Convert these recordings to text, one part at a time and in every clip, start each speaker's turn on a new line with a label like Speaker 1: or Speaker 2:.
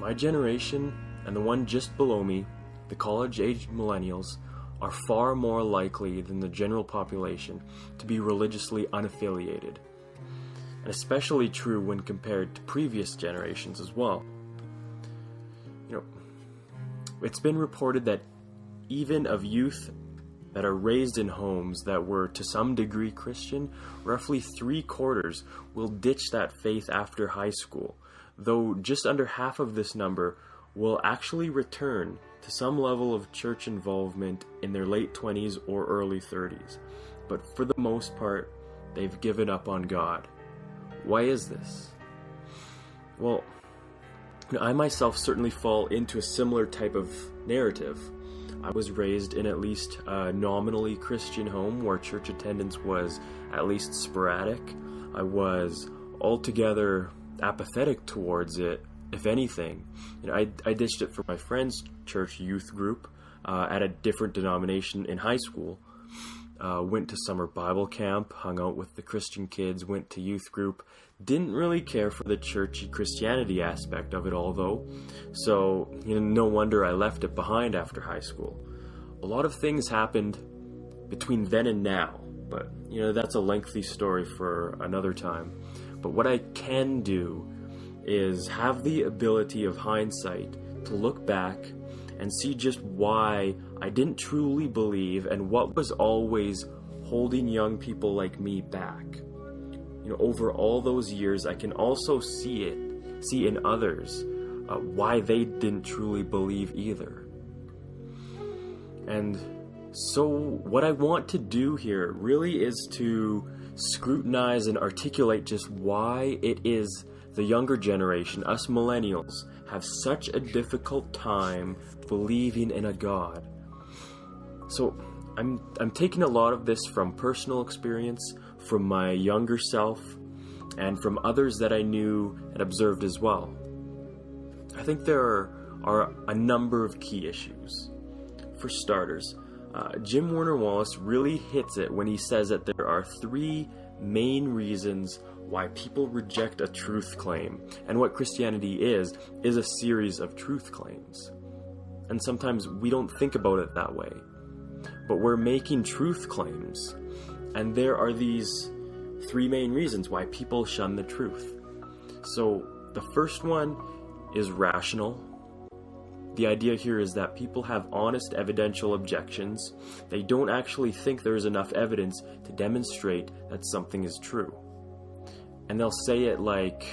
Speaker 1: my generation and the one just below me, the college-aged millennials, are far more likely than the general population to be religiously unaffiliated, and especially true when compared to previous generations as well. It's been reported that even of youth that are raised in homes that were to some degree Christian, roughly 3/4 will ditch that faith after high school, though just under half of this number will actually return to some level of church involvement in their late 20s or early 30s. But for the most part, they've given up on God. Why is this? Well, I myself certainly fall into a similar type of narrative. I was raised in at least a nominally Christian home where church attendance was at least sporadic. I was altogether apathetic towards it, if anything. I ditched it for my friend's church youth group at a different denomination in high school. Went to summer Bible camp, hung out with the Christian kids, went to youth group. Didn't really care for the churchy Christianity aspect of it all, though. So, no wonder I left it behind after high school. A lot of things happened between then and now, but, that's a lengthy story for another time. But what I can do is have the ability of hindsight to look back and see just why I didn't truly believe and what was always holding young people like me back. Over all those years, I can also see in others why they didn't truly believe either. And so what I want to do here really is to scrutinize and articulate just why it is the younger generation, us millennials, have such a difficult time believing in a God. So I'm taking a lot of this from personal experience, from my younger self, and from others that I knew and observed as well. I think there are a number of key issues. For starters, Jim Warner Wallace really hits it when he says that there are 3 main reasons why people reject a truth claim. And what Christianity is a series of truth claims. And sometimes we don't think about it that way. But we're making truth claims. And there are these 3 main reasons why people shun the truth. So the first one is rational. The idea here is that people have honest evidential objections. They don't actually think there is enough evidence to demonstrate that something is true. And they'll say it like,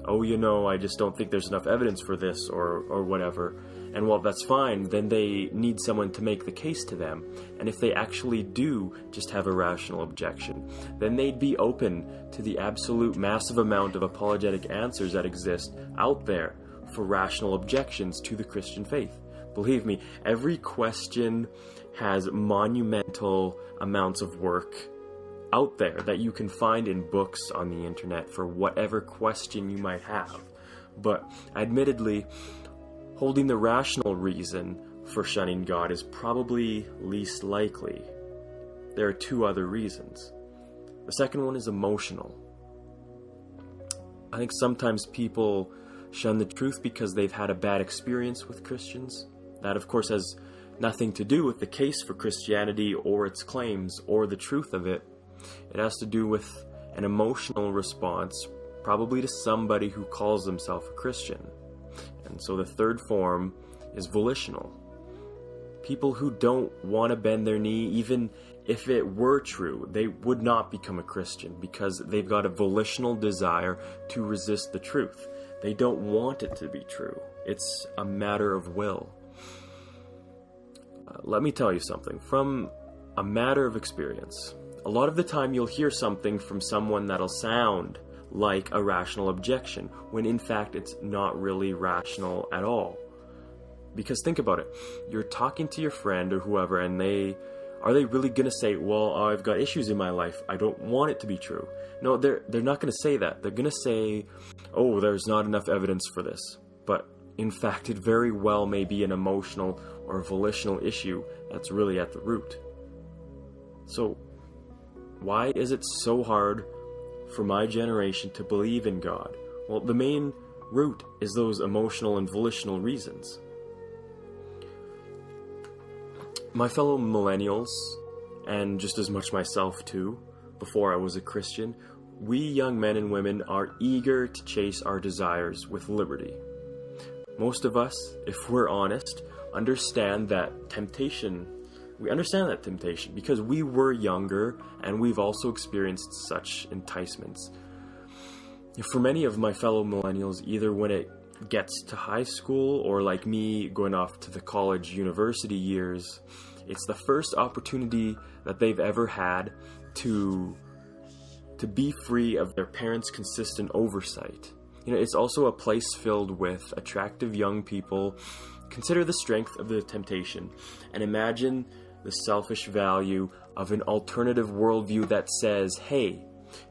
Speaker 1: oh, I just don't think there's enough evidence for this or whatever. And while that's fine, then they need someone to make the case to them. And if they actually do just have a rational objection, then they'd be open to the absolute massive amount of apologetic answers that exist out there for rational objections to the Christian faith. Believe me, every question has monumental amounts of work out there that you can find in books on the internet for whatever question you might have. But admittedly, holding the rational reason for shunning God is probably least likely. There are 2 other reasons. The second one is emotional. I think sometimes people shun the truth because they've had a bad experience with Christians. That, of course, has nothing to do with the case for Christianity or its claims or the truth of it. It has to do with an emotional response, probably to somebody who calls themselves a Christian. And so the third form is volitional. People who don't want to bend their knee, even if it were true, they would not become a Christian because they've got a volitional desire to resist the truth. They don't want it to be true. It's a matter of will. Let me tell you something. From a matter of experience, a lot of the time you'll hear something from someone that'll sound like a rational objection, when in fact it's not really rational at all. Because think about it. You're talking to your friend or whoever, and are they really going to say, well, I've got issues in my life, I don't want it to be true? No, they're not going to say that. They're going to say, oh, there's not enough evidence for this. But in fact, it very well may be an emotional or volitional issue that's really at the root. So why is it so hard for my generation to believe in God? Well, the main root is those emotional and volitional reasons. My fellow millennials, and just as much myself too, before I was a Christian, we young men and women are eager to chase our desires with liberty. Most of us, if we're honest, understand that temptation. We understand that temptation because we were younger and we've also experienced such enticements. For many of my fellow millennials, either when it gets to high school or like me going off to the college university years, it's the first opportunity that they've ever had to be free of their parents' consistent oversight. It's also a place filled with attractive young people. Consider the strength of the temptation and imagine the selfish value of an alternative worldview that says, hey,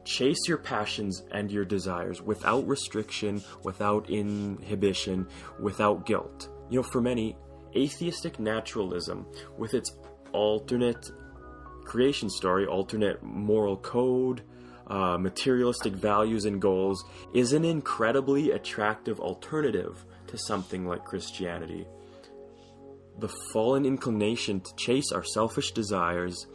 Speaker 1: chase your passions and your desires without restriction, without inhibition, without guilt. For many, atheistic naturalism, with its alternate creation story, alternate moral code, materialistic values and goals, is an incredibly attractive alternative to something like Christianity. The fallen inclination to chase our selfish desires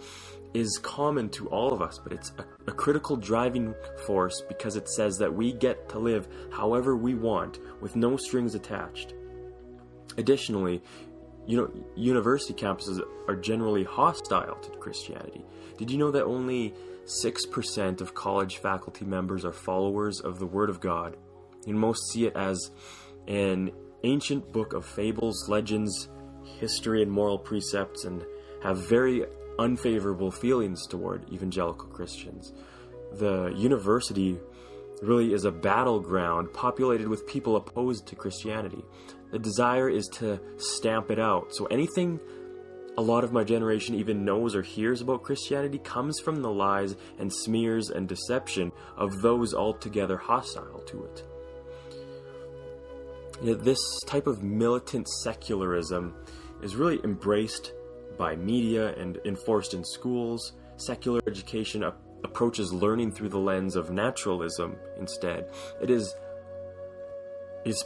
Speaker 1: is common to all of us, but it's a critical driving force because it says that we get to live however we want with no strings attached. Additionally, university campuses are generally hostile to Christianity. Did you know that only 6% of college faculty members are followers of the Word of God? Most see it as an ancient book of fables, legends, history, and moral precepts, and have very unfavorable feelings toward evangelical Christians. The university really is a battleground populated with people opposed to Christianity. The desire is to stamp it out. So anything a lot of my generation even knows or hears about Christianity comes from the lies and smears and deception of those altogether hostile to it. This type of militant secularism is really embraced by media and enforced in schools. Secular education approaches learning through the lens of naturalism instead. It is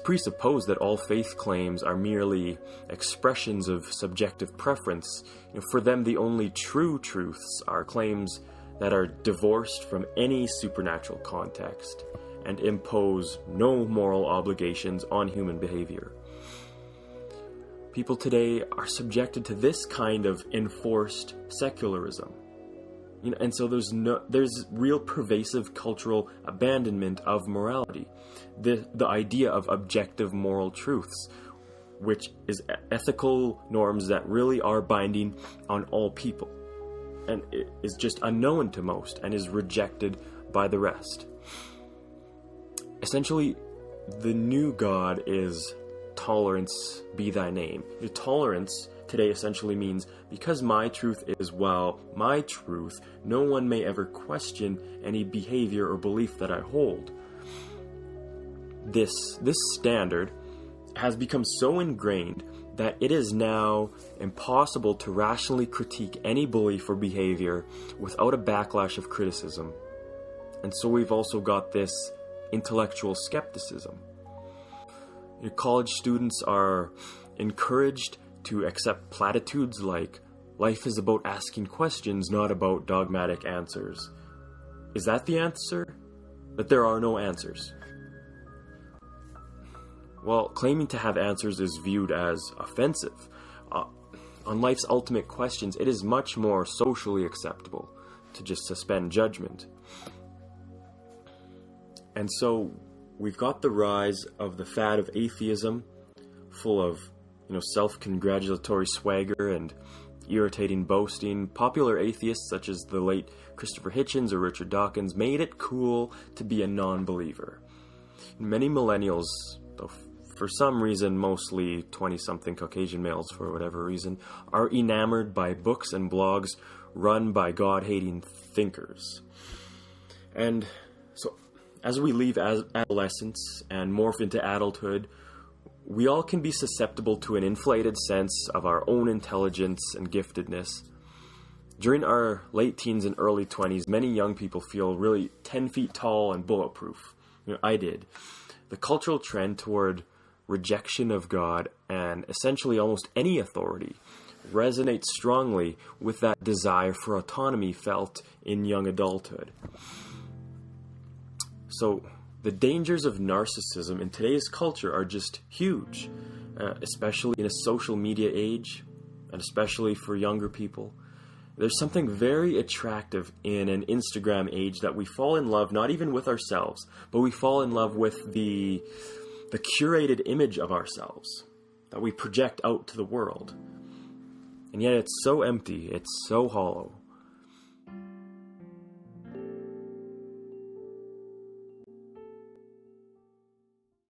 Speaker 1: presupposed that all faith claims are merely expressions of subjective preference. For them, the only true truths are claims that are divorced from any supernatural context and impose no moral obligations on human behavior. People today are subjected to this kind of enforced secularism. And so there's real pervasive cultural abandonment of morality. The idea of objective moral truths, which is ethical norms that really are binding on all people, and it is just unknown to most and is rejected by the rest. Essentially, the new God is tolerance be thy name. The tolerance today essentially means, because my truth is, my truth, no one may ever question any behavior or belief that I hold. This standard has become so ingrained that it is now impossible to rationally critique any belief or behavior without a backlash of criticism. And so we've also got this intellectual skepticism. College students are encouraged to accept platitudes like, life is about asking questions, not about dogmatic answers. Is that the answer? That there are no answers? Well, claiming to have answers is viewed as offensive. On life's ultimate questions, it is much more socially acceptable to just suspend judgment. And so we've got the rise of the fad of atheism, full of self-congratulatory swagger and irritating boasting. Popular atheists such as the late Christopher Hitchens or Richard Dawkins made it cool to be a non-believer. Many millennials, though for some reason mostly 20-something Caucasian males for whatever reason, are enamored by books and blogs run by God-hating thinkers. And so as we leave adolescence and morph into adulthood, we all can be susceptible to an inflated sense of our own intelligence and giftedness. During our late teens and early 20s, many young people feel really 10 feet tall and bulletproof. I did. The cultural trend toward rejection of God and essentially almost any authority resonates strongly with that desire for autonomy felt in young adulthood. So the dangers of narcissism in today's culture are just huge, especially in a social media age, and especially for younger people. There's something very attractive in an Instagram age that we fall in love, not even with ourselves, but we fall in love with the curated image of ourselves that we project out to the world. And yet it's so empty, it's so hollow.